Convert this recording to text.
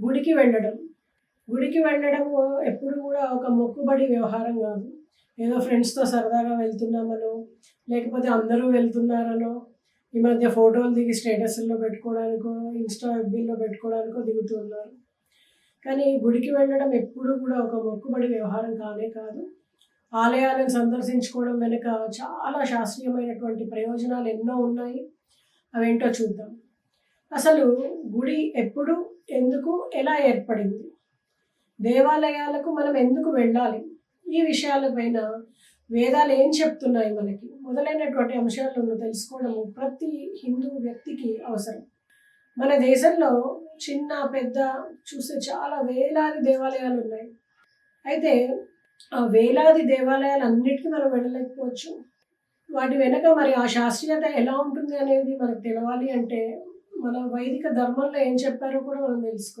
గుడికి వెళ్ళడం. గుడికి వెళ్ళడము ఎప్పుడు గూడా ఒక మొక్కుబడి వ్యవహారం గాదు. ఏదో ఫ్రెండ్స్‌తో సరదాగా వెళ్తున్నామనో, లేకపోతే అందరూ వెళ్తున్నారనో, ఈ మధ్య ఫోటోలు దిగి స్టేటసుల్లో పెట్టుకోవడానికో, ఇన్‌స్టా, ఎఫ్‌బీలో పెట్టుకోవడానికో దిగుతూ ఉన్నారు. కానీ గుడికి వెళ్ళడం ఎప్పుడూ కూడా ఒక మొక్కుబడి వ్యవహారం కానే కాదు. ఆలయాలను సందర్శించుకోవడం వెనుక చాలా శాస్త్రీయమైనటువంటి ప్రయోజనాలు ఎన్నో ఉన్నాయి. అవేంటో చూద్దాం. అసలు గుడి ఎప్పుడు, ఎందుకు, ఎలా ఏర్పడింది? దేవాలయాలకు మనం ఎందుకు వెళ్ళాలి? ఈ విషయాలపైన వేదాలు ఏం చెప్తున్నాయి మనకి? మొదలైనటువంటి అంశాలను తెలుసుకోవడము ప్రతి హిందూ వ్యక్తికి అవసరం. మన దేశంలో చిన్న, పెద్ద చూస్తే చాలా వేలాది దేవాలయాలు ఉన్నాయి. అయితే ఆ వేలాది దేవాలయాలన్నిటికీ మనం వెళ్ళలేకపోవచ్చు. వాటి వెనక మరి ఆ శాస్త్రీయత ఎలా ఉంటుంది అనేది మనకు తెలవాలి అంటే, మన వైదిక ధర్మంలో ఏం చెప్పారో కూడా మనం తెలుసుకోవాలి.